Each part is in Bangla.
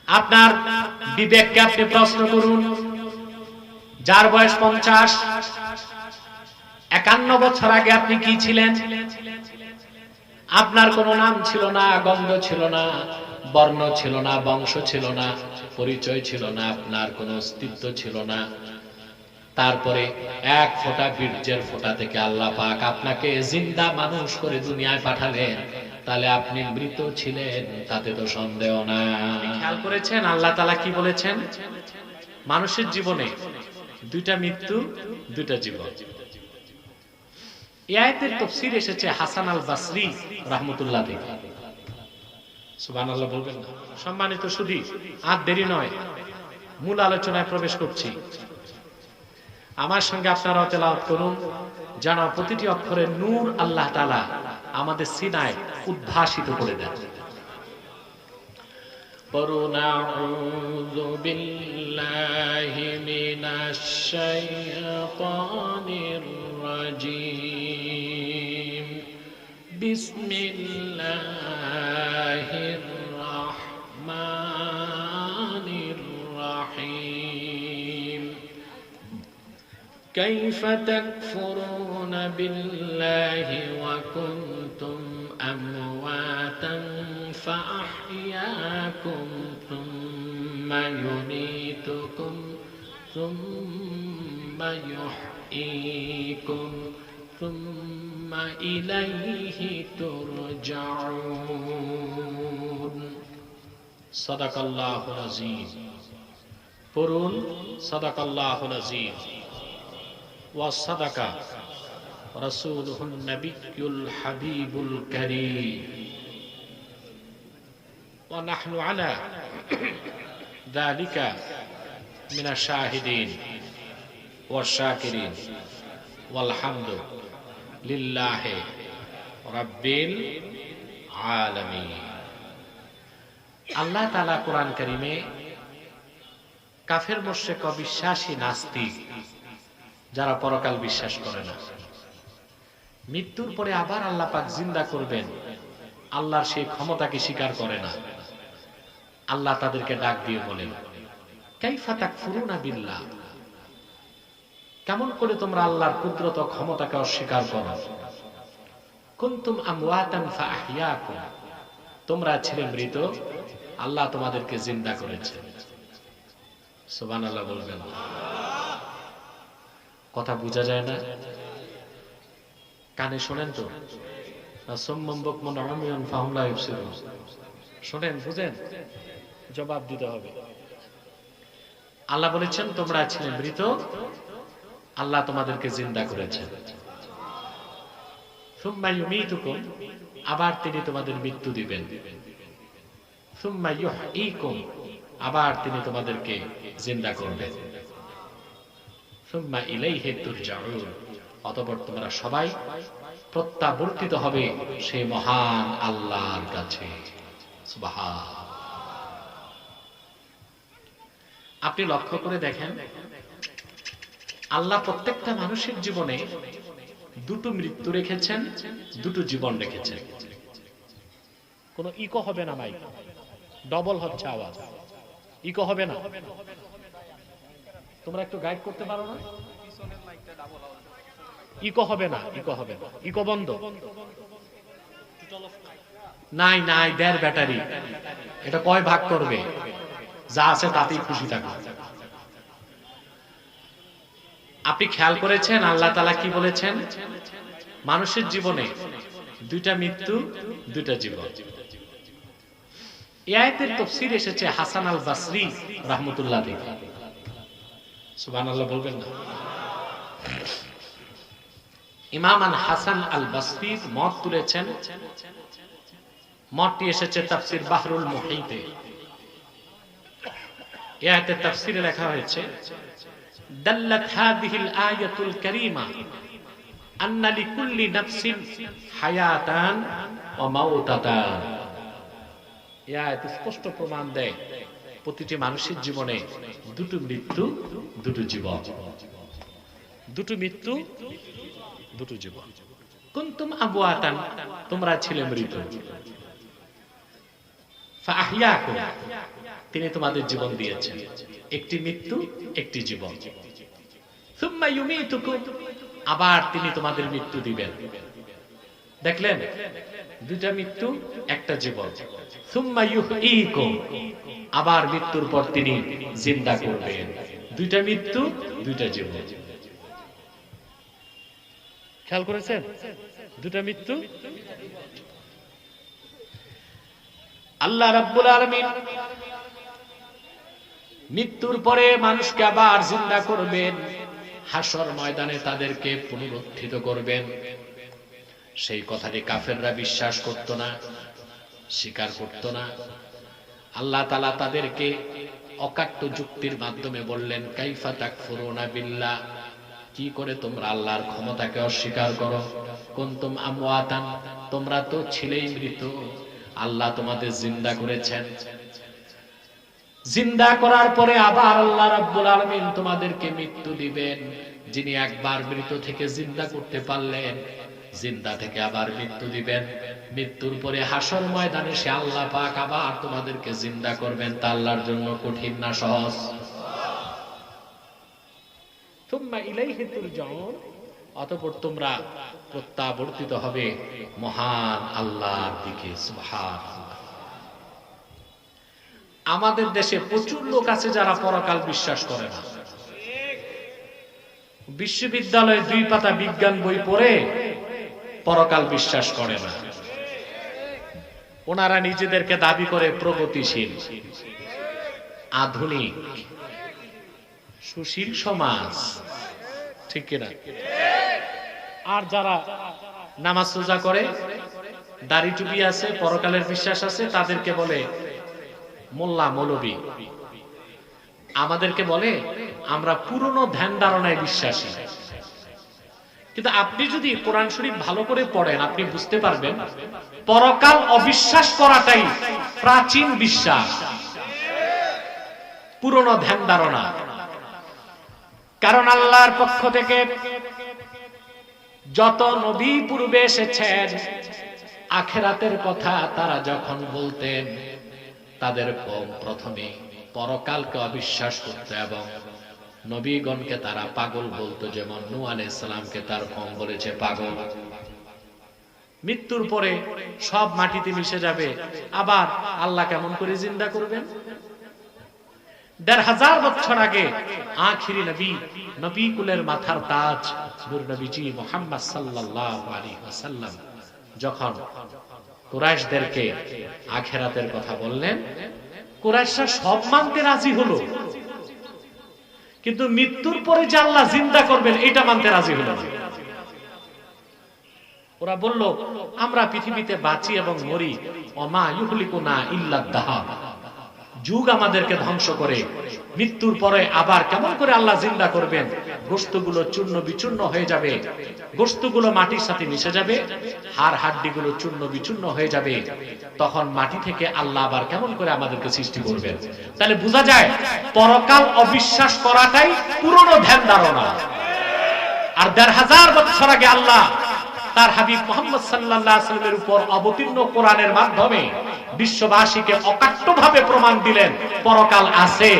আপনার বিবেককে আপনি প্রশ্ন করুন। যার বয়স 50, 51 বছর আগে আপনি কি ছিলেন? আপনার কোনো নাম ছিল না, গন্ধ ছিল না, বর্ণ ছিল না, বংশ ছিল না, পরিচয় ছিল না, আপনার কোনো অস্তিত্ব ছিল না। তারপরে এক ফোঁটা বীর্যের ফোঁটা থেকে আল্লাহ পাক আপনাকে জিন্দা মানুষ করে দুনিয়ায় পাঠালেন। তাহলে আপনি মৃত ছিলেন, তাতে তো সন্দেহ না। খেয়াল করেছেন আল্লাহ তাআলা কি বলেছেন? মানুষের জীবনে দুইটা মৃত্যু, দুইটা জীবন। এই আয়াতের তাফসীর এসেছে হাসান আল বসরি রাহমাতুল্লাহ থেকে। সুবহানাল্লাহ বলবেন না? সম্মানিত সুধী, আর দেরি নয়, মূল আলোচনায় প্রবেশ করছি। আমার সঙ্গে আপনারা তেলাওয়াত করুন, যেন প্রতিটি অক্ষরের নূর আল্লাহ তাআলা আমাদের সিনায় উদ্ভাসিত করে দেন। আউযু বিল্লাহি মিনাশ শাইতানির রাজীম। বিসমিল্লাহির রাহমানির রাহিম। كيف تكفرون بالله وكنتم أمواتا فأحياكم ثم يميتكم ثم يحييكم ثم إليه ترجعون صدق الله العظيم পড়ুন صدق الله العظيم وصدق رسوله النبي الحبيب الكريم ونحن على ذلك من الشاهدين والشاكرين والحمد لله رب العالمين। আল্লাহ তাআলা কোরআন কারীমে কাফের মুশরিক অবিশ্বাসী নাস্তিক যারা পরকাল বিশ্বাস করে না, মৃত্যুর পরে আবার আল্লাহ পাক জিন্দা করবেন, আল্লাহর সেই ক্ষমতাকে স্বীকার করে না। আল্লাহ তাদেরকে ডাক দিয়ে বলেন, কাইফা তাকফুরুনা বিল্লাহ, কেমন করে তোমরা আল্লাহর কুদরত ও ক্ষমতাকে অস্বীকার করো? কুনতুম আমওয়াতান ফাআহইয়াকুম, তোমরা ছিলে মৃত, আল্লাহ তোমাদেরকে জিন্দা করেছেন। সুবহানাল্লাহ বলবেন। কথা বোঝা যায় না? কানে শোনেন তো? শোনেন, বুঝেন? জবাব দিতে হবে। আল্লাহ বলেছেন তোমরা ছিলে মৃত, আল্লাহ তোমাদেরকে জিন্দা করেছেন। সুম্মা ইউমীতুকুম, আবার তিনি তোমাদের মৃত্যু দিবেন। সুম্মা ইউহয়ীকুম, আবার তিনি তোমাদেরকে জিন্দা করবেন। সুম্মা ইলাইহি তুরজাউন, অতঃপর তোমরা সবাই প্রত্যাবর্তিত হবে সেই মহান আল্লাহর কাছে। সুবহান। আপনি লক্ষ্য করে দেখেন, আল্লাহ প্রত্যেকটা মানুষের জীবনে দুটো মৃত্যু রেখেছেন, দুটো জীবন রেখেছেন। কোনো ইকো হবে না, মাইক ডবল হচ্ছে আওয়াজ, ইকো হবে না। তোমরা একটু গাইড করতে পারো না? ইকো হবে না, ইকো হবে না, ইকো বন্ধ। নাই নাই, দেড় ব্যাটারি, এটা কয় ভাগ করবে? যা আছে তাতেই খুশি থাকো। আপনি খেয়াল করেছেন আল্লাহ তাআলা কি বলেছেন? মানুষের জীবনে দুইটা মৃত্যু, দুইটা জীবন। এই আয়াতের তাফসীর এসেছে হাসান আল বসরি রাহমাতুল্লাহ থেকে। সুবহানাল্লাহ বলবেন না? ইমাম হাসান আল বসরি মত তুলেছেন, মতটি এসেছে তাফসীর বাহরুল মুহীতে। এই আয়াতের তাফসীরে লেখা হয়েছে, দাল্লাত হাযিহিল আয়াতুল কারীমা আন্না লিকুল্লি নাফসিন হায়াতান ওয়া মাউতাতান। এই আয়াত স্পষ্ট প্রমাণ দেয় প্রতিটি মানুষের জীবনে দুটো মৃত্যু, দুটো জীবন। দুটো মৃত্যু, দুটো জীবন। কুনতুম আমওয়াতান, তোমরা ছিলে মৃত। ফাআহইয়াকুম, তিনি তোমাদের জীবন দিয়েছেন, একটি মৃত্যু একটি জীবন। সুম্মা ইউমীতুকুম, আবার তিনি তোমাদের মৃত্যু দিবেন। দেখলেন, দুইটা মৃত্যু একটা জীবন। সুম্মা ইউহয়ীকুম, আবার মৃত্যুর পর তিনি জিন্দা করবেন। দুইটা মৃত্যু দুইটা জীবন। খেয়াল করেছেন? দুটা মৃত্যু। আল্লাহ রাব্বুল আলামিন মৃত্যুর পরে মানুষকে আবার জিন্দা করবেন, হাসর ময়দানে তাদেরকে পুনরুত্থিত করবেন। সেই কথাটি কাফেররা বিশ্বাস করত না, স্বীকার করত না। আল্লাহ তাআলা তাদেরকে অকাট্য যুক্তির মাধ্যমে বললেন, কাইফা তাকফুরুনা বিল্লাহ, কি করে তোমরা আল্লাহর ক্ষমতাকে অস্বীকার করো? কুনতুম আমওয়াতান, তোমরা তো ছিলেই মৃত, আল্লাহ তোমাদের জিন্দা করেছেন। জিন্দা করার পরে আবার আল্লাহ রাব্বুল আলামিন তোমাদেরকে মৃত্যু দিবেন। যিনি একবার মৃত থেকে জিন্দা করতে পারলেন, জিন্দা থেকে আবার মৃত্যু দিবেন। মৃত্যুর পরে হাসর ময়দানে সে আল্লাহ পাক আবার তোমাদেরকে জিন্দা করবেন। তা আল্লাহর জন্য কঠিন না সহজ? সুম্মা ইলাইহি তুরজাউন, অতঃপর তোমরা প্রত্যাবর্তিত হবে মহান আল্লাহর দিকে। সুবহানাল্লাহ। আমাদের দেশে প্রচুর লোক আছে যারা পরকাল বিশ্বাস করে না। বিশ্ববিদ্যালয়ে 2 পাতা বিজ্ঞান বই পড়ে পরকাল বিশ্বাস করে না। ওনারা নিজেদেরকে দাবি করে প্রগতিশীল, আধুনিক, সুশীল সমাজ, ঠিক কিনা? আর যারা নামাজ রোজা করে, দাড়ি টুপি আছে, পরকালের বিশ্বাস আছে, তাদেরকে বলে মোল্লা মৌলবী। আমাদেরকে বলে আমরা পুরনো ধ্যান ধারণায় বিশ্বাসী। কিন্তু আপনি যদি কোরআন শরীফ ভালো করে পড়েন, আপনি বুঝতে পারবেন পরকাল অবিশ্বাস করাটাই প্রাচীন বিশ্বাস, পুরনো ধ্যান ধারণা। কারণ আল্লাহর পক্ষ থেকে যত নবী পূর্বে এসেছেন, আখিরাতের কথা তারা যখন বলতেন, তাদের কওম প্রথমে পরকালকে অবিশ্বাস করত এবং নবীগণকে তারা পাগল বলতো। যেমন নূহ আলাইহিস সালামকে তার কওম বলেছে পাগল। মৃত্যুর পরে সব মাটিতে মিশে যাবে, আবার আল্লাহ কেমন করে জিন্দা করবেন? ১৫০০ বছর আগে আখিরি নবী, নবী কুলের মাথার তাজ নূর নবীজি মুহাম্মদ সাল্লাল্লাহু আলাইহি ওয়াসাল্লাম যখন কুরাইশদেরকে আখিরাতের কথা বললেন, কুরাইশরা সব মানতে রাজি হলো, কিন্তু মৃত্যুর পরে যে আল্লাহ জিন্দা করবেন এটা মানতে রাজি হলো না। ওরা বলল, আমরা পৃথিবীতে বাঁচি এবং মরি, ওমা ইউহলিকুনা ইল্লা দাহাব, যুগ আমাদেরকে ধ্বংস করে, মৃত্যুর পরে আবার কেমন করে আল্লাহ জিন্দা করবেন? গোশতগুলো চূর্ণ বিচূর্ণ হয়ে যাবে, গোশতগুলো মাটির সাথে মিশে যাবে, হাড় হাড্ডিগুলো চূর্ণ বিচূর্ণ হয়ে যাবে, তখন মাটি থেকে আল্লাহ আবার কেমন করে আমাদেরকে সৃষ্টি করবেন? তাহলে বোঝা যায় পরকাল অবিশ্বাস করাটাই পুরনো ধ্যান ধারণা। আর ১৫০০ বছর আগে আল্লাহ তার হাবিব মুহাম্মদ সাল্লাল্লাহু আলাইহি ওয়াসাল্লামের উপর অবতীর্ণ কোরআনের মাধ্যমে বিশ্ববাসীকে অকাট্যভাবে প্রমাণ দিলেন পরকাল আছে,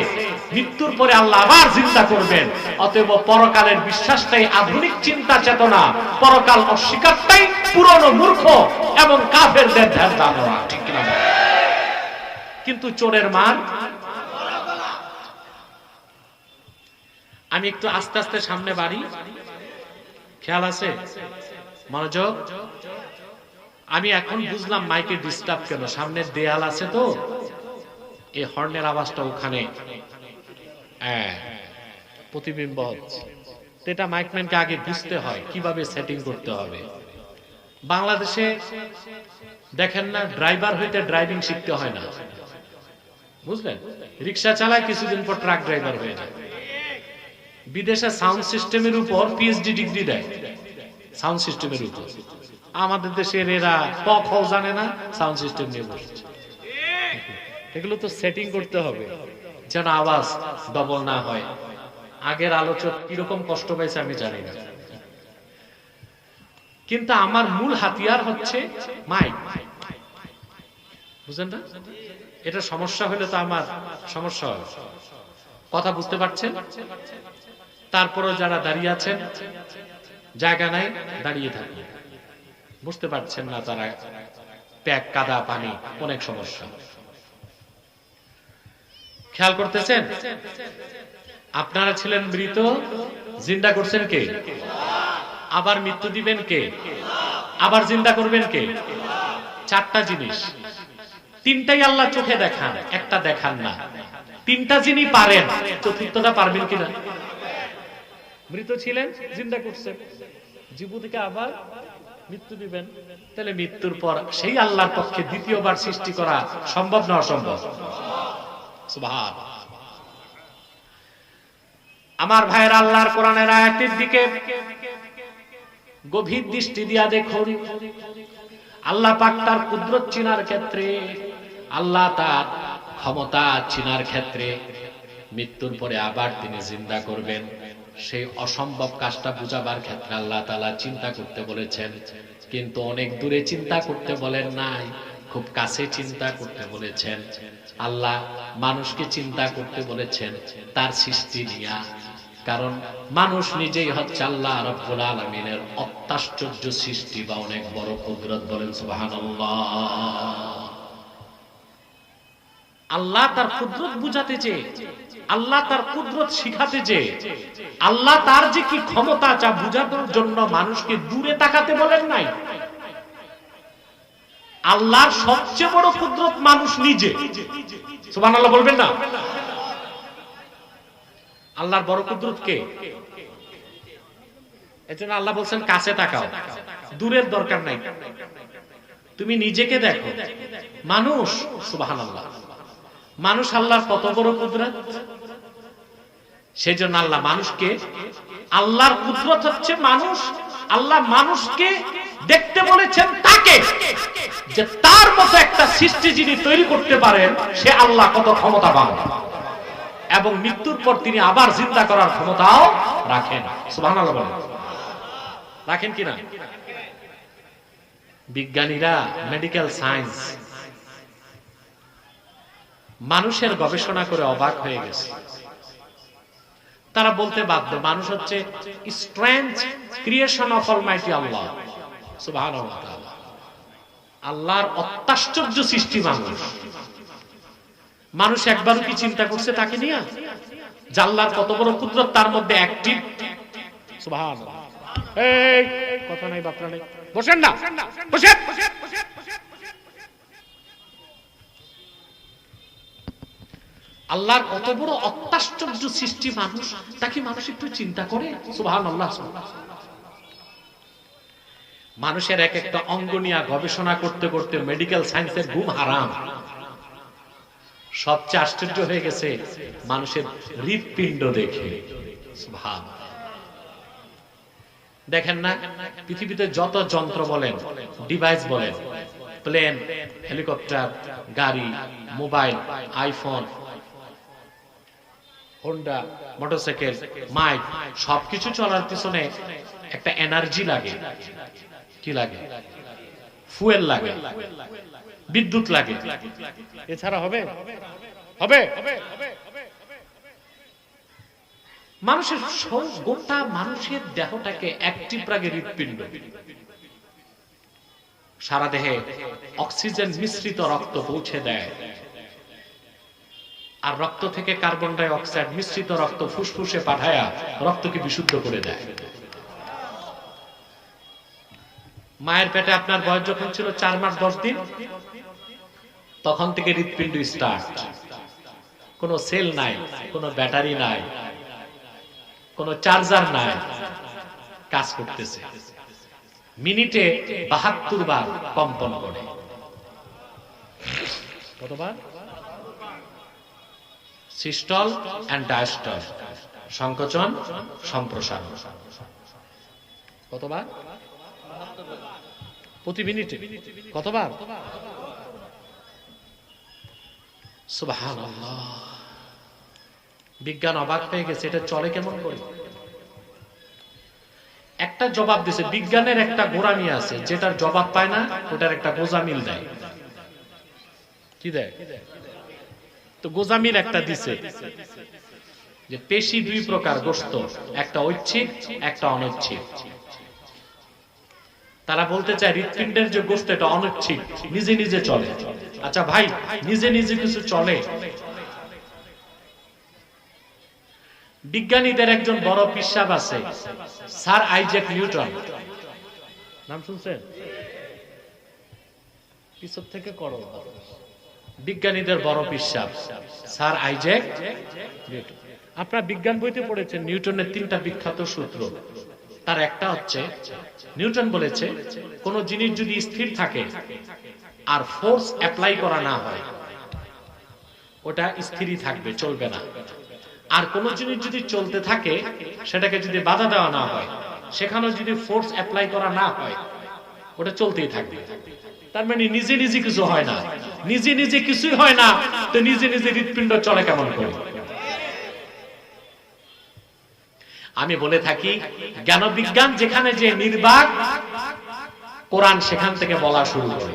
মৃত্যুর পরে আল্লাহ আবার জিন্দা করবেন। অতএব পরকালের বিশ্বাসটাই আধুনিক চিন্তা চেতনা, পরকাল অস্বীকারটাই পুরনো মূর্খ এবং কাফেরদের ধ্যান ধারণা, ঠিক না? কিন্তু চোরের মার। আমি একটু আস্তে আস্তে সামনে বাড়ি, খেয়াল আছে? মনোযোগ। আমি এখন বুঝলাম মাইকে ডিস্টার্ব কেন, সামনের দেয়াল আছে তো, এই হর্নের আওয়াজটা ওখানে প্রতিবিম্ব হচ্ছে। এটা মাইকম্যানকে আগে বুঝতে হয় কিভাবে সেটিং করতে হবে। বাংলাদেশে দেখেন না, ড্রাইভার হইতে ড্রাইভিং শিখতে হয় না, বুঝলেন? রিক্সা চালায়, কিছুদিন পর ট্রাক ড্রাইভার হয়ে যায়। বিদেশে সাউন্ড সিস্টেমের উপর পিএইচডি ডিগ্রি দেয়, সাউন্ড সিস্টেমের উপর। আমাদের দেশের এরা ক খ জানে না, সাউন্ড সিস্টেম নিয়ে বসছে। এগুলো তো সেটিং করতে হবে যেন আওয়াজ ডবল না হয়। আগের আলোচক কিরকম কষ্ট পাইছে আমি জানি না, কিন্তু আমার মূল হাতিয়ার হচ্ছে মাইক, বুঝলেন না? এটা সমস্যা হলে তো আমার সমস্যা হবে। কথা বুঝতে পারছেন? তারপরে যারা দাঁড়িয়ে আছেন, জায়গা নাই, দাঁড়িয়ে থাকুন। বুঝতে পারছেন না তারা, প্যাক, কাদা, পানি, অনেক সমস্যা। খেয়াল করতেছেন? আপনারা ছিলেন মৃত, জিন্দা করছেন কে? আবার মৃত্যু দিবেন কে? আবার জিন্দা করবেন কে? চারটা জিনিস, তিনটাই আল্লাহ চোখে দেখান, একটা দেখান না। তিনটা যিনি পারেন, চতুর্থটা পারবেন কিনা? মৃত ছিলেন, জিন্দা করছেন, জীবনীকে আবার মৃত্যু দিবেন। তাহলে মৃত্যুর পর সেই আল্লাহর পক্ষে দ্বিতীয়বার সৃষ্টি করা সম্ভব না অসম্ভব? সুবহানাল্লাহ। আমার ভাইয়ের, আল্লাহর কোরআনের আয়াতের দিকে গভীর দৃষ্টি দিয়া দেখুন। আল্লাহ পাক তার কুদরত চিনার ক্ষেত্রে, আল্লাহ তার ক্ষমতা চিনার ক্ষেত্রে, মৃত্যুর পরে আবার তিনি জিন্দা করবেন, সেই অসম্ভব কাজটা বুঝাবার ক্ষেত্রে আল্লাহ তাআলা চিন্তা করতে বলেছেন। কিন্তু অনেক দূরে চিন্তা করতে বলেন নাই, খুব কাছে চিন্তা করতে বলেছেন। আল্লাহ মানুষকে চিন্তা করতে বলেছেন তার সৃষ্টি নিয়া, কারণ মানুষ নিজেই হচ্ছে আল্লাহ রাব্বুল আলামিনের অত্যাশ্চর্য সৃষ্টি বা অনেক বড় কুদরত। বলেন সুবহানাল্লাহ। আল্লাহ তার কুদরত বুঝাতে চেয়ে, আল্লাহ তার কুদরত শিখাতে চেয়ে, আল্লাহ তার যে কি ক্ষমতা যা বুঝানোর জন্য মানুষকে দূরে তাকাতে বলেন নাই। আল্লাহর সবচেয়ে বড় কুদরত মানুষ নিজে। সুবহানাল্লাহ বলবেন না? আল্লাহর বড় কুদরত কে? এজন্য আল্লাহ বলছেন কাছে তাকাও, দূরের দরকার নাই, তুমি নিজেকে দেখো। মানুষ, সুবহানাল্লাহ, মানুষ আল্লাহর কত বড় কুদরত। সেজন্য আল্লাহ মানুষকে, আল্লাহর কুদরত হচ্ছে মানুষ, আল্লাহ মানুষকে দেখতে বলেছেন তাকে, যে তার মতো একটা সৃষ্টি যিনি তৈরি করতে পারেন সে আল্লাহ কত ক্ষমতাবান, এবং মৃত্যুর পর তিনি আবার জিন্দা করার ক্ষমতাও রাখেন। সুবহানাল্লাহ বলেন, রাখেন কিনা? বিজ্ঞানীরা, মেডিকেল সায়েন্স মানুষের গবেষণা করে অবাক হয়ে গেছে। তারা বলতে বাধ্য, মানুষ হচ্ছে স্ট্রেঞ্জ ক্রিয়েশন অফ অলমাইটি আল্লাহ। সুবহানাল্লাহ, আল্লাহর অত্যাশ্চর্য সৃষ্টি মানুষ। মানুষ একবারও কি চিন্তা করছে তাকে নিয়ে, যে আল্লাহর কত বড় কুদরত তার মধ্যে অ্যাক্টিভ? সুবহানাল্লাহ। এই কথা নাই, বাপরা নাই, বসেন না, বসেন। আল্লাহর কত বড় অত্যাশ্চর্য সৃষ্টি মানুষ, তাকে মানুষ একটু চিন্তা করে? সুবহানাল্লাহ। মানুষের এক একটা অঙ্গ নিয়ে গবেষণা করতে করতে মেডিকেল সায়েন্সের ঘুম হারাম। সবচেয়ে আশ্চর্য হয়ে গেছে মানুষের হৃৎপিণ্ড দেখে। সুবহানাল্লাহ। দেখেন না, পৃথিবীতে যত যন্ত্র বলেন, ডিভাইস বলেন, প্লেন, হেলিকপ্টার, গাড়ি, mobile, iPhone, Honda, motorcycle, mic, সবকিছু চলার পিছনে একটা এনার্জি লাগে। কি লাগে? ফুয়েল লাগে, বিদ্যুৎ লাগে। এছাড়া হবে? হবে? মানুষের গোটা মানুষের দেহটাকে অ্যাক্টিভ রাখে হৃৎপিণ্ড। সারা দেহে অক্সিজেন মিশ্রিত রক্ত পৌঁছে দেয়, আর রক্ত থেকে কার্বন ডাই অক্সাইড মিশ্রিত রক্ত ফুসফুসে পাঠায়া রক্তকে বিশুদ্ধ করে দেয়। মায়ের পেটে আপনার বয়স যখন ছিল 4 মাস 10 দিন, তখন থেকে হৃৎপিণ্ড স্টার্ট। কোনো সেল নাই, কোনো ব্যাটারি নাই, কোনো চার্জার নাই, কাজ করতেছে। মিনিটে 72 বার কম্পন করে। কতবার? সিস্টল এন্ড ডায়াস্টল, সংকোচন সম্প্রসারণ। কতবার? প্রতি মিনিটে। কতবার? সুবহানাল্লাহ। বিজ্ঞান অবাক হয়ে গেছে, এটা চলে কেমন করে? একটা জবাব দিছে, বিজ্ঞানের একটা গোড়ামি আছে, যেটার জবাব পায় না ওটার একটা গোজা মিল দেয়। কি দেয়? তো গোজামিল একটা দিছে যে পেশি দুই প্রকার গোশত, একটা ঐচ্ছিক একটা অনৈচ্ছিক। তারা বলতে চায় হৃৎপিণ্ডের যে গোশত এটা অনৈচ্ছিক, নিজে নিজে চলে। আচ্ছা ভাই, নিজে নিজে কিছু চলে? বিজ্ঞানীদের একজন বড় পিসাব আছে, স্যার আইজ্যাক নিউটন, নাম শুনছেন? পিছর থেকে করো। বিজ্ঞানীদের বড় পিসাব স্যার আইজ্যাক নিউটন। আপনারা বিজ্ঞান বইতে পড়েছেন নিউটনের 3টা বিখ্যাত সূত্র। তার একটা হচ্ছে, নিউটন বলেছে কোন জিনিস যদি স্থির থাকে আর ফোর্স অ্যাপ্লাই করা না হয়, ওটা স্থিরই থাকবে, চলবে না। আর কোন জিনিস যদি চলতে থাকে, সেটাকে যদি বাধা দেওয়া না হয়, সেখানেও যদি ফোর্স অ্যাপ্লাই করা না হয়, ওটা চলতেই থাকবে। তার মানে নিজে নিজে কিছু হয় না। নিজে নিজে কিছুই হয় না, তো নিজে নিজে হৃৎপিণ্ড চলে কেমন করে? আমি বলে থাকি, জ্ঞান বিজ্ঞান যেখানে যে নির্বাক, কোরআন সেখান থেকে বলা শুরু করে।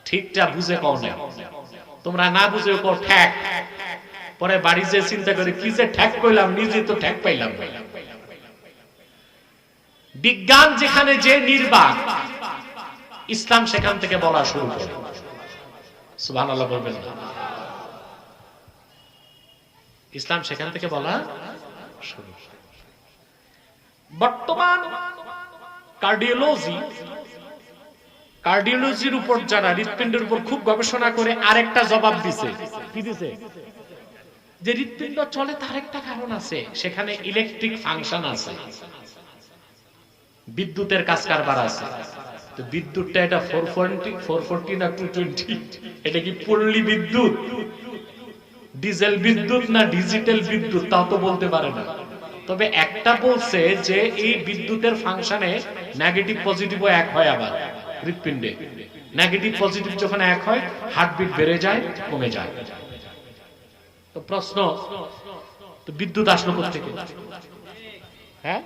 ঠিকটা বুঝে কও না, তোমরা না বুঝে কও ঠ্যাক, পরে বাড়ি যে চিন্তা করে কি যে ঠ্যাক কইলাম, নিজে তো ঠ্যাক পাইলাম। বিজ্ঞান যেখানে যে নির্বাক, ইসলাম সেখান থেকে বলা শুরু করে। সুবহানাল্লাহ বলবেন না? ইসলাম সেখান থেকে বলা শুরু। বর্তমান কার্ডিওলজির উপর যারা, হৃৎপিণ্ডের উপর খুব গবেষণা করে আরেকটা জবাব দিছে। কি দিছে? যে হৃৎপিণ্ড চলে তার একটা কারণ আছে, সেখানে ইলেকট্রিক ফাংশন আছে, বিদ্যুতের কাজ কারবার আছে। তো বিদ্যুৎটা এটা 440 না 220, এটা কি পল্লী বিদ্যুৎ, ডিজেল বিদ্যুৎ না ডিজিটাল বিদ্যুৎ, তাও তো বলতে পারে না। তবে একটা বলছে যে এই বিদ্যুতের ফাংশনে নেগেটিভ পজিটিভও এক হয়। আবার হৃৎপিণ্ডে নেগেটিভ পজিটিভ যখন এক হয়, হার্টবিট বেড়ে যায়, কমে যায়। তো প্রশ্ন, তো বিদ্যুৎ আসলো কোথা থেকে? হ্যাঁ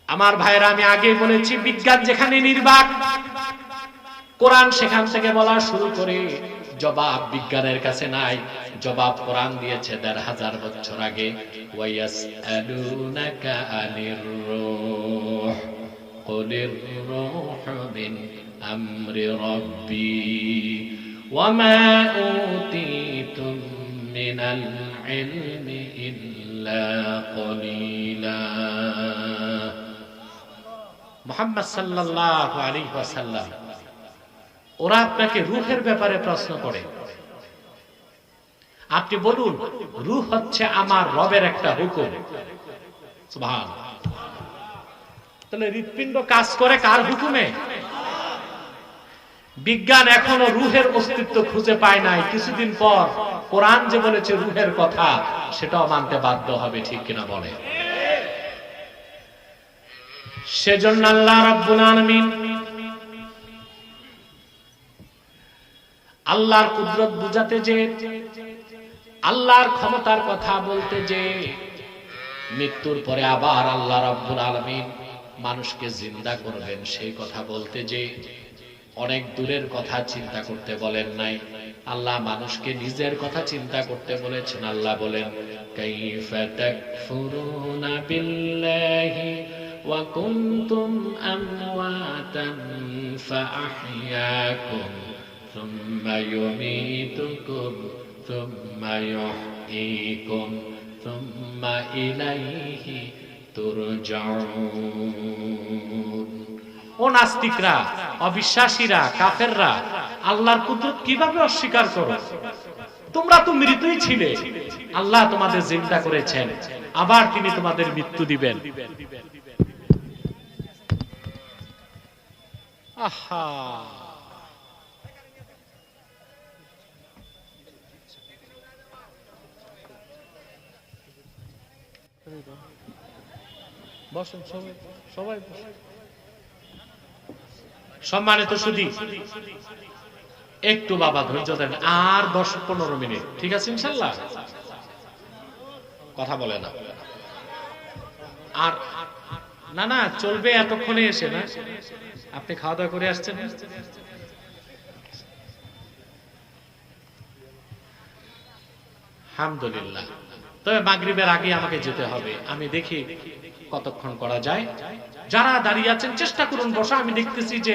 আমার ভাইরা, আমি আগেই বলেছি, বিজ্ঞান যেখানে নির্বাক, কোরআন সেখান থেকে বলা শুরু করে। জবাব বিজ্ঞানের কাছে নাই, জবাব কোরআন দিয়েছে ১৫০০ বছর আগে। ওয়ায়াসআলুনাকা আনির রূহ কুলির রূহু মিন আমরি রাব্বি ওয়ামা উতীতুম মিনাল ইলমি ইল্লা কলিলা। মুহাম্মদ সাল্লাল্লাহু আলাইহি ওয়াসাল্লাম, ওরা আপনাকে রূহের ব্যাপারে প্রশ্ন করে, আপনি বলুন রূহ হচ্ছে আমার রবের একটা হুকুম। সুবহানাল্লাহ। তাহলে হৃৎপিণ্ড কাজ করে কার হুকুমে? বিজ্ঞান এখনো রূহের অস্তিত্ব খুঁজে পায় নাই। কিছুদিন পর কোরআন যে বলেছে রূহের কথা, সেটাও মানতে বাধ্য হবে। ঠিক কিনা বলে? সেজন্য আল্লাহ রাব্বুল আলামিন আল্লাহর কুদরত বুঝাতে যে, আল্লাহর ক্ষমতার কথা বলতে যে, মৃত্যুর পরে আবার আল্লাহ রাব্বুল আলামিন মানুষকে জিন্দা করবেন সেই কথা বলতে যে, অনেক দূরের কথা চিন্তা করতে বলেন নাই। আল্লাহ মানুষকে নিজের কথা চিন্তা করতে বলেছেন। আল্লাহ বলেন, কাইফা তাকফুরুনা বিল্লাহি ওয়া কুনতুম আমওয়াতান ফাআহইয়াকুম সুম্মা ইউমীতুকুম সুম্মা ইউহয়ীকুম সুম্মা ইলাইহি তুরজাউন। ও নাস্তিকরা, অবিশ্বাসীরা, কাফেররা, আল্লাহর কুদরত কিভাবে অস্বীকার করো? তোমরা তো মৃতই ছিলে, আল্লাহ তোমাদের জিন্দা করেছেন, আবার তিনি তোমাদের মৃত্যু দিবেন। আহা, বসেন সবাই বসেন। সম্মানিত সুধী, একটু বাবা ধৈর্য ধরেন, আর ১০-১৫ মিনিট, ঠিক আছে ইনশাআল্লাহ? কথা বলে না আর, না না চলবে এতক্ষণে এসে, না আপনি খাওয়া দাওয়া করে আসছেন? আলহামদুলিল্লাহ। তবে মাগরিবের আগে আমাকে যেতে হবে, আমি দেখি কতক্ষণ করা যায়। যারা দাঁড়িয়ে আছেন চেষ্টা করুন বসা। আমি দেখতেছি যে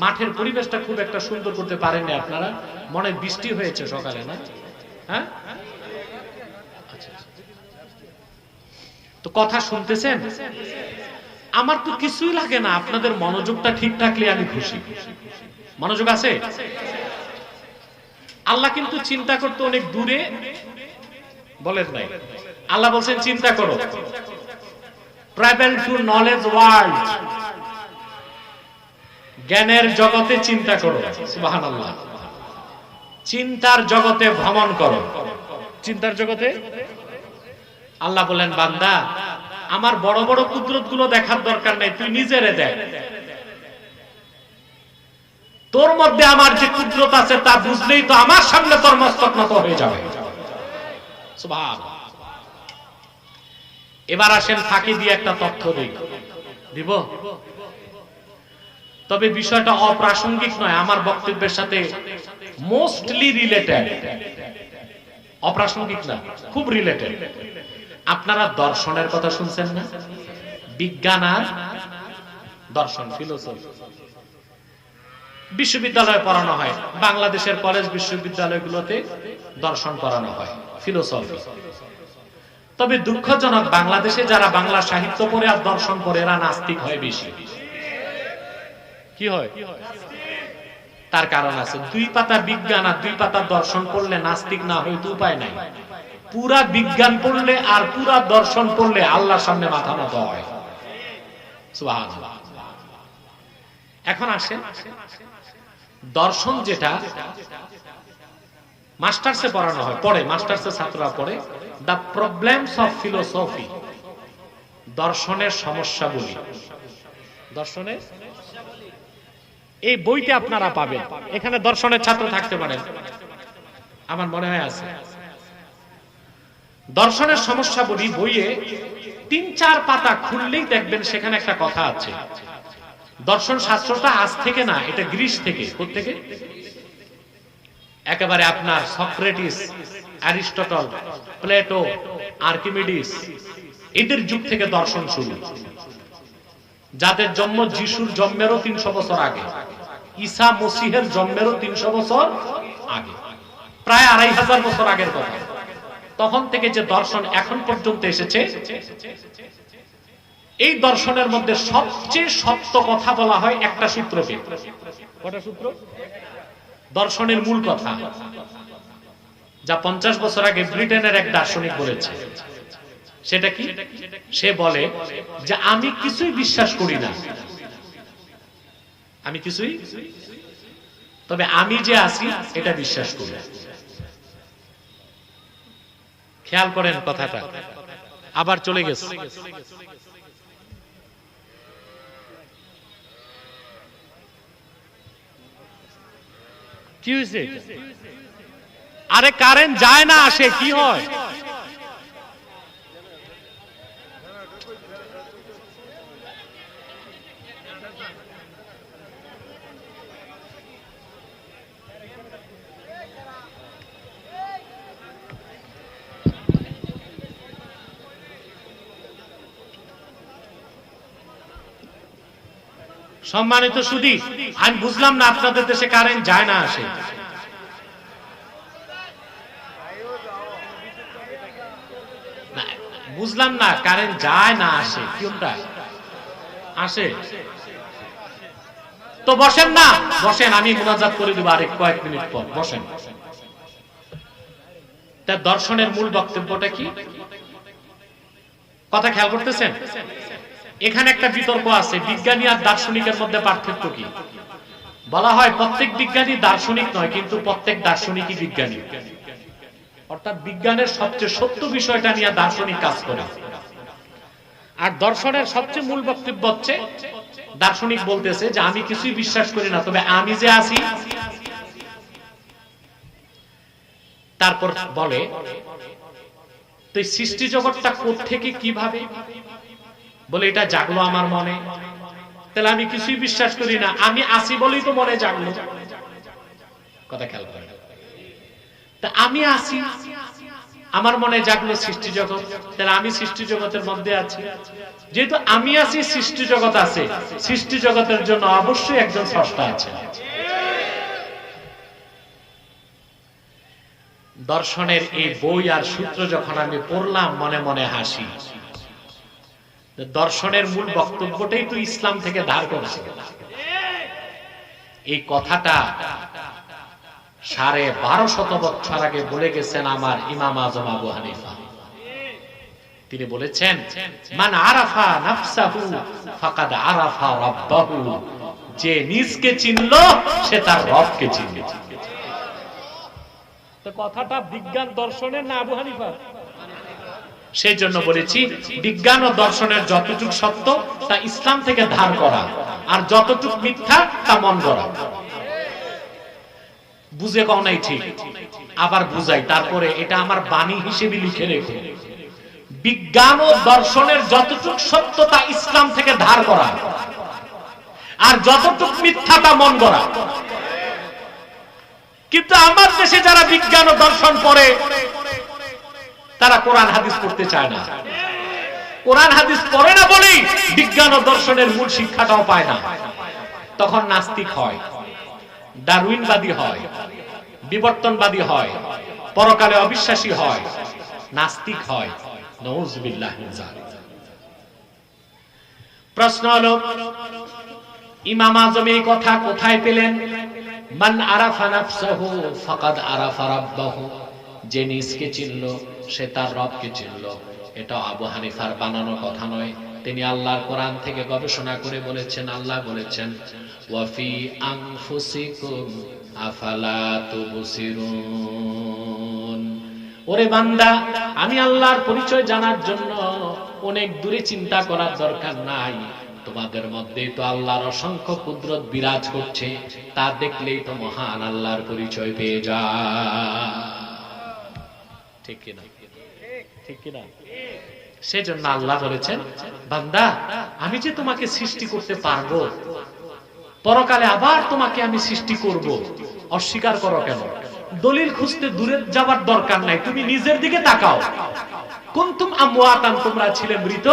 মাঠের পরিবেশটা খুব একটা সুন্দর করতে পারেননি আপনারা, মনে বৃষ্টি হয়েছে সকালে, না? হ্যাঁ, আচ্ছা। তো কথা শুনতেছেন? আমার তো কিছুই লাগে না, আপনাদের মনোযোগটা ঠিক থাকলে আমি খুশি। মনোযোগ আছে? আল্লাহ কিন্তু চিন্তা করতে অনেক দূরে বলেন নাই। আল্লাহ বলছেন চিন্তা করো, ট্রাভেল টু নলেজ ওয়ার্ল্ড, জ্ঞানের জগতে চিন্তা করো। সুবহানাল্লাহ। চিন্তার জগতে ভ্রমণ করো। চিন্তার জগতে আল্লাহ বলেন, বান্দা আমার বড় বড় কুদরত গুলো দেখার দরকার নাই, তুই নিজেরে দেখ। তোর মধ্যে আমার যে কুদরত আছে তা বুঝলেই তো আমার সামনে তোর মস্তক নত হয়ে যাবে। সুবহানাল্লাহ। এবার আসেন ফাঁকি দিয়ে একটা তথ্য দিব, তবে বিষয়টা অপ্রাসঙ্গিক নয়, আমার বক্তব্যের সাথে মোস্টলি রিলেটেড। অপ্রাসঙ্গিক না, খুব রিলেটেড। আপনারা দর্শনের কথা শুনছেন না? বিজ্ঞান আর দর্শন, ফিলোসফি বিশ্ববিদ্যালয়ে পড়ানো হয়, বাংলাদেশের কলেজ বিশ্ববিদ্যালয়গুলোতে দর্শন পড়ানো হয়, ফিলোসফি। তবে দুঃখজনক, বাংলাদেশে যারা বাংলা সাহিত্য পড়ে আর দর্শন পড়ে এরা নাস্তিক হয় বেশি। কি হয়? তার কারণ আছে। 2 পাতা বিজ্ঞান আর 2 পাতা দর্শন পড়লে নাস্তিক না হইতে উপায় নাই। পুরা বিজ্ঞান পড়লে আর পুরা দর্শন পড়লে আল্লাহর সামনে মাথা নত হয়। সুবহানাল্লাহ। এখন আসেন, দর্শন যেটা মাস্টার্সে পড়ানো হয়, পড়ে মাস্টার্সে ছাত্ররা পড়ে, দ্য প্রবলেমস অফ ফিলোসফি, দর্শনের সমস্যাগুলি। দর্শনের এই বইতে আপনারা পাবেন। এখানে দর্শনের ছাত্র থাকতে পারেন, আমার মনে হয় আছে। দর্শনের সমস্যাগুলি বইয়ে 3-4 পাতা খুললেই দেখবেন সেখানে একটা কথা আছে। দর্শন শাস্ত্রটা আজ থেকে না, এটা গ্রিস থেকে। কোত্থেকে? একেবারে আপনার সক্রেটিস, অ্যারিস্টটল, প্লেটো, আর্কিমিডিস, এদের যুগ থেকে দর্শন শুরু। যাদের জন্ম যিশুর জন্মেরও 300 বছর আগে, ঈসা মসিহের জন্মেরও 300 বছর আগে, প্রায় 2500 বছর আগের কথা। তখন থেকে যে দর্শন এখন পর্যন্ত এসেছে, এই দর্শনের মধ্যে সবচেয়ে সত্য কথা বলা হয় একটা সূত্রকে। কটা সূত্র? দর্শনের মূল কথা, যা 50 বছর আগে ব্রিটেনের এক দার্শনিক বলেছে। সেটা কি? সে বলে যে আমি কিছুই বিশ্বাস করি না, আমি কিছুই, তবে আমি যে আছি এটা বিশ্বাস করি। খেয়াল করেন কথাটা, আবার চলে গেছে। কি হয়েছে? আরে কারেন্ট যায় না, আসে, কি হয়? সম্মানিত সুধী, আমি বুঝলাম না আপনাদের দেশে কারেন্ট যায় না, আসে। বুঝলাম না, কারেন্ট যায় না আসে, কোনটা? আসে তো বসেন না, বসেন, আমি মুনাজাত করে দেব আরেক কয়েক মিনিট পর, বসেন। তার দর্শনের মূল বক্তব্যটা কি? কথা খেয়াল করতেছেন? এখানে একটা বিতর্ক আছে, বিজ্ঞানী আর দার্শনিকের মধ্যে পার্থক্য কি? বলা হয় প্রত্যেক বিজ্ঞানী দার্শনিক নয়, কিন্তু প্রত্যেক দার্শনিকই বিজ্ঞানী। অর্থাৎ বিজ্ঞানের সবচেয়ে সত্য বিষয়টা নিয়ে দার্শনিক কাজ করে। আর দর্শনের সবচেয়ে মূল বক্তব্য হচ্ছে, দার্শনিক বলতেছে যে আমি কিছুই বিশ্বাস করি না, তবে আমি যে আছি। তারপর বলে তো এই সৃষ্টি জগৎটা কোত্থেকে কিভাবে? বলে এটা জাগলো আমার মনে, তাহলে আমি কিছুই বিশ্বাস করি না, আমি আছি বলেই তো মনে জাগলো। কথা খেয়াল করেন, তা আমি আছি, আমার মনে জাগলো সৃষ্টি জগৎ, তাহলে আমি সৃষ্টি জগতের মধ্যে আছি। যেহেতু আমি আছি, সৃষ্টি জগৎ আছে, সৃষ্টি জগতের জন্য অবশ্যই একজন স্রষ্টা আছে। দর্শনের এই বই আর সূত্র যখন আমি পড়লাম, মনে মনে হাসি। দর্শনের মূল বক্তব্যটাই তো ইসলাম থেকে ধার করছে। এই কথাটা 1250 বছর আগে বলে গেছেন আমার ইমাম আজম আবু হানিফা। তিনি বলেছেন, মান আরাফা নাফসাহু ফাকাদ আরাফা রাব্বাহু, যে নিজকে চিনলো সে তার রবকে চিনল। তো কথাটা বিজ্ঞান দর্শনের না আবু হানিফার? সেই জন্য বলেছি, বিজ্ঞান ও দর্শনের যতটুক সত্য তা ইসলাম থেকে ধার করা, আর যতটুক মিথ্যা তা মন গড়া। বুঝে কও নাই ঠিক, আবার বুঝাই, তারপরে এটা আমার বাণী হিসেবে লিখে রেখো। বিজ্ঞান ও দর্শনের যতটুক সত্য তা ইসলাম থেকে ধার করা, আর যতটুক মিথ্যা তা মন গড়া। কিন্তু আমার দেশে যারা বিজ্ঞান ও দর্শন পড়ে, তারা কোরআন হাদিস পড়তে চায় না। কোরআন হাদিস পড়ে না বলেই বিজ্ঞান ও দর্শনের মূল শিক্ষাটাও পায় না। তখন নাস্তিক হয়, ডারউইনবাদী হয়, বিবর্তনবাদী হয়, পরকালে অবিশ্বাসী হয়, নাস্তিক হয়। নাউযুবিল্লাহ মিন যালিক। প্রশ্ন হলো, ইমাম আজম এই কথা কোথায় পেলেন? মান আরাফা নাফসাহু ফাকাদ আরাফা রাব্বাহু, যে নিজকে চিনল সে তার রবকে চিনল। এটা আবু হানিফার বানানো কথা নয়, তিনি আল্লাহর কোরআন থেকে গবেষণা করে বলেছেন। আল্লাহ বলেছেন, ওয়া ফি আনফুসিকুম আফালা তুবসিরুন। ওরে বান্দা, আমি আল্লাহর পরিচয় জানার জন্য অনেক দূরে চিন্তা করার দরকার নাই। তোমাদের মধ্যেই তো আল্লাহর অসংখ্য কুদরত বিরাজ করছে, তা দেখলেই তো মহান আল্লাহর পরিচয় পেয়ে যায়। ঠিক কিনা? ঠিক কিনা? সেজন্য আল্লাহ বলেছেন, বান্দা, আমি যে তোমাকে সৃষ্টি করতে পারবো, পরকালে আবার তোমাকে আমি সৃষ্টি করব, অস্বীকার করো কেন? দলিল খুঁজতে দূরে যাবার দরকার নাই, তুমি নিজের দিকে তাকাও। কুনতুম আমওয়াতান, তোমরা ছিলে মৃত,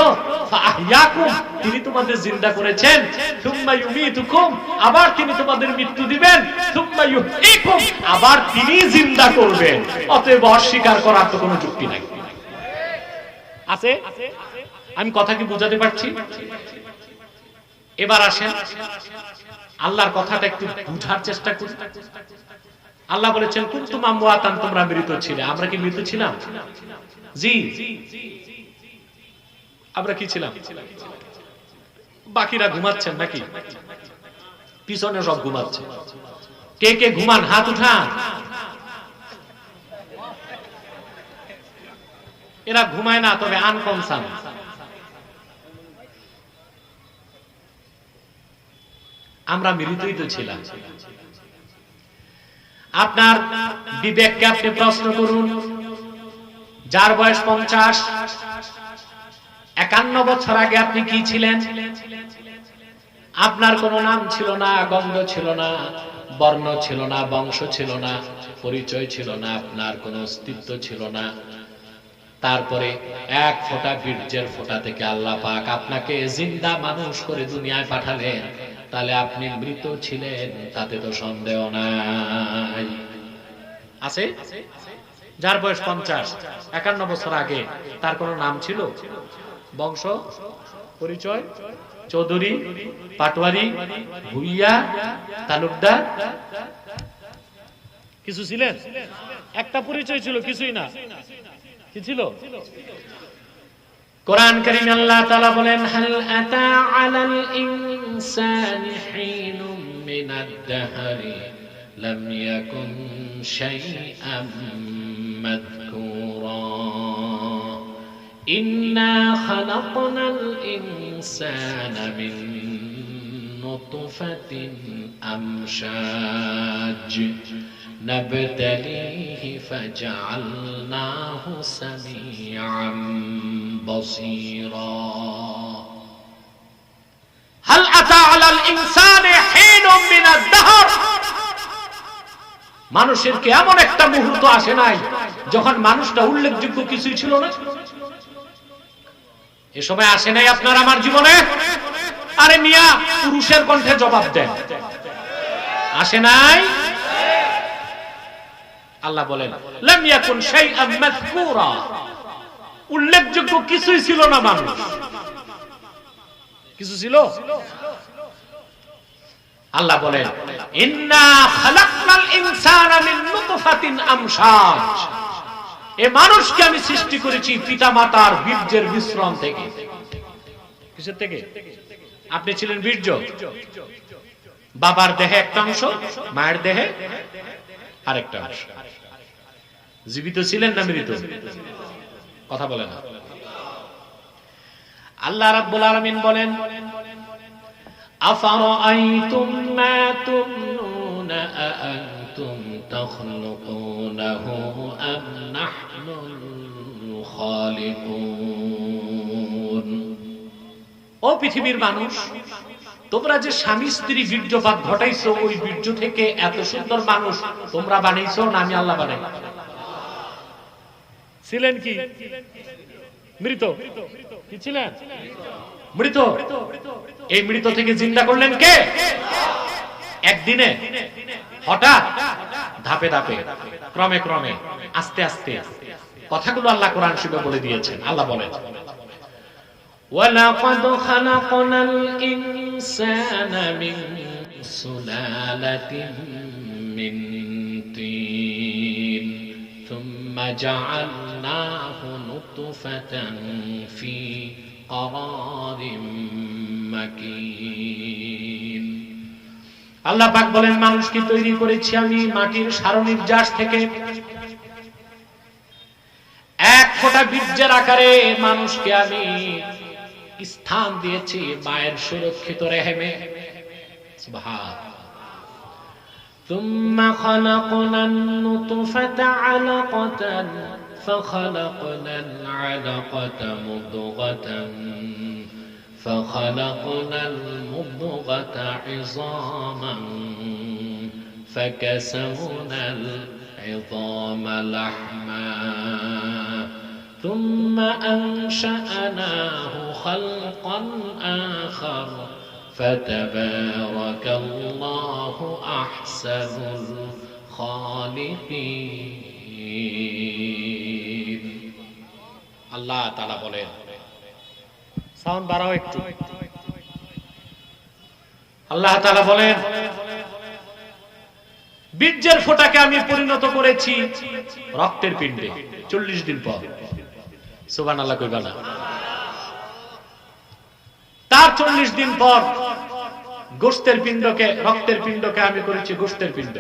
ফাআহইয়াকুম, তিনি তোমাদের জিন্দা করেছেন। সুম্মা ইউমীতুকুম, আবার তিনি তোমাদের মৃত্যু দিবেন। সুম্মা ইউহয়িকুম, আবার তিনি জিন্দা করবেন। অতএব অস্বীকার করার তো কোনো যুক্তি নাই। আছে? আমি কথা কি বোঝাতে পারছি? এবার আসেন আল্লাহর কথাটা একটু বুঝার চেষ্টা করি। আল্লাহ বলেছেন, কুনতুম আমওয়াতান, তোমরা মৃত ছিলে। আমরা কি মৃত ছিলাম? জি। আমরা কি ছিলাম? বাকিরা ঘুমাচ্ছেন নাকি? পিছনে সব ঘুমাচ্ছে। কে কে ঘুমান? হাত উঠান। এরা ঘুমায় না, তবে আনকনসার্ন। আমরা মৃতই তো ছিলাম। আপনার বিবেককে আপনি প্রশ্ন করুন। যার বয়স 50, 51 বছর আগে আপনি কি ছিলেন? আপনার কোনো নাম ছিল না, গন্ধ ছিল না, বর্ণ ছিল না, বংশ ছিল না, পরিচয় ছিল না, আপনার কোনো অস্তিত্ব ছিল না। তারপরে এক ফোঁটা বীর্যের ফোঁটা থেকে আল্লাহ পাক আপনাকে জিন্দা মানুষ করে দুনিয়ায় পাঠালেন। তাহলে আপনি মৃত ছিলেন, তাতে তো সন্দেহ নাই। আছে? যার বয়স 50, 51 বছর আগে তার কোনো নাম ছিল, বংশ, পরিচয়, চৌধুরী, পাটোয়ারি, ভুইয়া, তালুকদার, কিছু ছিলেন? একটা পরিচয় ছিল, কিছুই না। কি ছিল? কোরআন কারীমে আল্লাহ তাআলা বলেন, হাল আতা আলাল ইনসানি হিনুম মিনাদ দাহরি লাম ইয়াকুন শাইআম মাযকুরা ইন্না খালাকনাল ইনসানা মিন নুতফাতিন আমশাজ نبتليه فجعلناه سميعا بصيرا هل أتى على الإنسان حين من الدهر মানুষের কি এমন একটা মুহূর্ত আসে নাই যখন মানুষটা উল্লেখযোগ্য কিছুই ছিল না? এ সময় আসে নাই আপনার আমার জীবনে? আরে মিয়া, পুরুষের কণ্ঠে জবাব দেন, আসে নাই? আল্লাহ বলেন লাম ইয়াকুন শাইআন মাযকুরা, উল্লেখযোগ্য কিছুই ছিল না মানুষ। কিছু ছিল? আল্লাহ বলেন ইন্না খালাকনাল ইনসানা মিন নুতফাতিন আমশাজ, এই মানুষকে আমি সৃষ্টি করেছি পিতামাতার বীর্যের মিশ্রণ থেকে। কিসের থেকে? আপনি ছিলেন বীর্য, বাবার দেহে একটা অংশ, মায়ের দেহে আরেকটা অংশ। জীবিত ছিলেন না মৃত? কথা বলেন না। আল্লাহ রাব্বুল আলামিন বলেন আফারাআইতুম মা তুমনুনা আআনতুম তাখলুকুনাহু আম নাহনুল খালিকুন। ও পৃথিবীর মানুষ, তোমরা যে স্বামী স্ত্রী বীর্যপাত ঘটাইছো, ওই বীর্য থেকে এত সুন্দর মানুষ তোমরা বানাইছো না আমি আল্লাহ বানাই? ছিলেন কি মৃত? কি ছিলেন? মৃত। এই মৃত থেকে জিন্দা করলেন কে? একদিনে, হঠাৎ, ধাপে ধাপে, ক্রমে ক্রমে, আস্তে আস্তে। কথাগুলো আল্লাহ কোরআন শরীফে বলে দিয়েছেন। আল্লাহ বলেন ওয়ালাকাদ খালাকনাল ইনসানা মিন সুলালাতিন মিন তিন সুম্মা জাআলনাহু নুতফাতান ফি ক্বারারিম মাকিন। আল্লাহ পাক বলেন মানুষকে তৈরি করেছি আমি মাটির সারনির্যাস থেকে। এক ফোঁটা বীর্যের আকারে মানুষকে আমি স্থান দিয়েছি মায়ের সুরক্ষিত রেহেমে। সুবহানাল্লাহ। ثم خلقنا النطفة علقة فخلقنا العلقة مضغة فخلقنا المضغة عظاما فكسونا العظام لحما ثم أنشأناه خلقا آخر فتبارك الله أحسن الخالقين। আল্লাহ তাআলা বলেন, সাউন্ড বাড়াও একটু। আল্লাহ তাআলা বলেন বীর্যের ফোঁটাকে আমি পরিণত করেছি রক্তের পিণ্ডে 40 দিন পর। সুবহানাল্লাহ কইবা না? তার 40 দিন পর গোশতের পিণ্ডকে, রক্তের পিণ্ডকে আমি করেছি গোশতের পিণ্ড।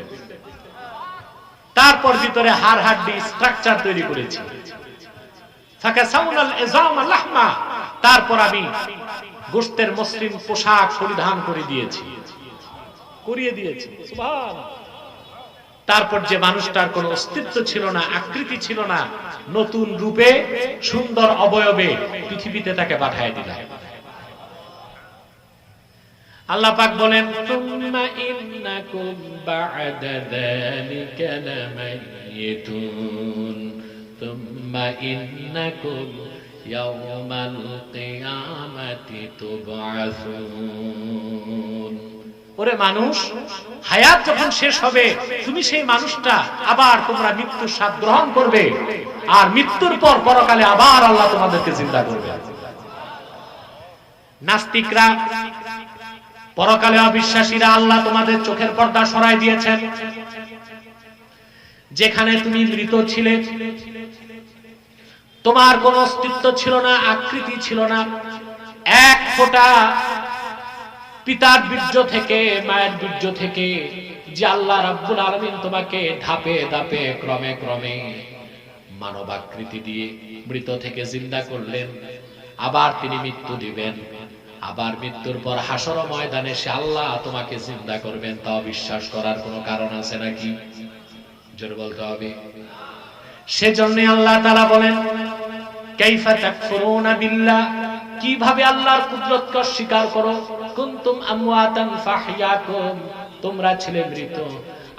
তারপর ভিতরে হাড় হাড্ডি স্ট্রাকচার তৈরি করেছি। ফাকাসাউনাল ইযামা লাহমা, তারপর আমি গোশতের মসৃণ পোশাক পরিধান করে দিয়েছি, করিয়ে দিয়েছি। সুবহানাল্লাহ। তারপর যে মানুষটার কোনো অস্তিত্ব ছিল না, আকৃতি ছিল না, নতুন রূপে সুন্দর অবয়বে পৃথিবীতে তাকে পাঠিয়ে দিলাম। আল্লাহ পাক বলেন তুম্মা ইন্নাকুম বা'দা যালিকা লামাইতুন তুম্মা ইন্নাকুম ইয়াওমাল কিয়ামাতি তুবআসুন। ওরে মানুষ, হায়াত যখন শেষ হবে তুমি সেই মানুষটা আবার তোমরা মৃত্যুর স্বাদ গ্রহণ করবে, আর মৃত্যুর পর পরকালে আবার আল্লাহ তোমাদেরকে জিন্দা করবে। নাস্তিকরা, পরকালে অবিশ্বাসীরা, আল্লাহ তোমাদের চোখের পর্দা সরাই দিয়েছেন। যেখানে তুমি মৃত ছিলে, তোমার কোনো অস্তিত্ব ছিল না, আকৃতি ছিল না, এক ফোঁটা পিতার বীর্য থেকে, মায়ের বীর্য থেকে যে আল্লাহ রাব্বুল আলামিন তোমাকে ধাপে ধাপে ক্রমে ক্রমে মানব আকৃতি দিয়ে মৃত থেকে জিন্দা করলেন, আবার তিনি মৃত্যু দিবেন, আবার মৃত্যুর পর হাসর ময়দানে সে আল্লাহ তোমাকে জিন্দা করবেন। তা বিশ্বাস করার কোনো কারণ আছে নাকি? জোরে বলতে হবে। সেজন্য আল্লাহ তাআলা বলেন কাইফা তাকফুরুনা বিল্লাহ, কিভাবে আল্লাহর কুদরতকে অস্বীকার করো। কুনতুম আমওয়াতান ফাহইয়াকুম, তোমরা ছিলে মৃত,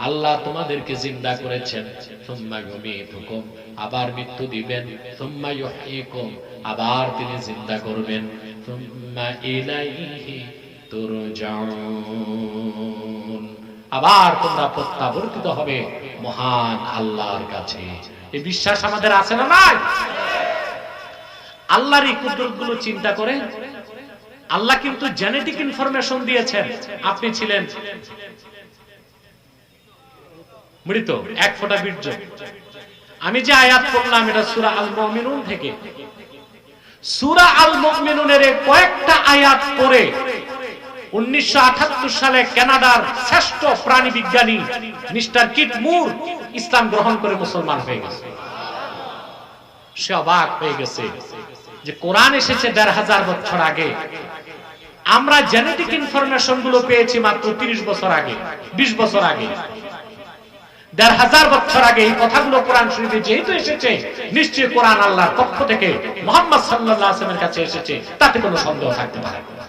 আল্লাহ তোমাদেরকে জিন্দা করেছেন, সুম্মা ইউমীতুকুম, আবার মৃত্যু দিবেন, সুম্মা ইউহয়িকুম, আবার তিনি জিন্দা করবেন, সুম্মা ইলাইহি তুরজাউন, আবার তোমরা প্রত্যাবর্তিত হবে মহান আল্লাহর কাছে। এই বিশ্বাস আমাদের আছে না নাই? আল্লাহর এই কুদরতগুলো চিন্তা করে আল্লাহ কিন্তু জেনেটিক ইনফরমেশন দিয়েছেন। আপনি ছিলেন মৃত, এক ফোঁটা বীর্য। আমি যে আয়াত পড়লাম এটা সূরা আল মুমিনুন থেকে। সূরা আল মুমিনুনের কয়েকটা আয়াত পড়ে 1978 সালে কানাডার শ্রেষ্ঠ প্রাণী বিজ্ঞানী মিস্টার কিট মুর ইসলাম গ্রহণ করে মুসলমান হয়ে গেছে। সে অবাক হয়ে গেছে যে কোরআন এসেছে 1500 বছর আগে, আমরা জেনেটিক ইনফরমেশন গুলো পেয়েছি মাত্র 30 বছর আগে, 20 বছর আগে। 1500 বছর আগে এই কথাগুলো কোরআন শরীফে যেহেতু এসেছে, নিশ্চয়ই কোরআন আল্লাহর পক্ষ থেকে মুহাম্মদ সাল্লাল্লাহু আলাইহি ওয়াসাল্লামের কাছে এসেছে, তাতে কোনো সন্দেহ থাকতে পারে না।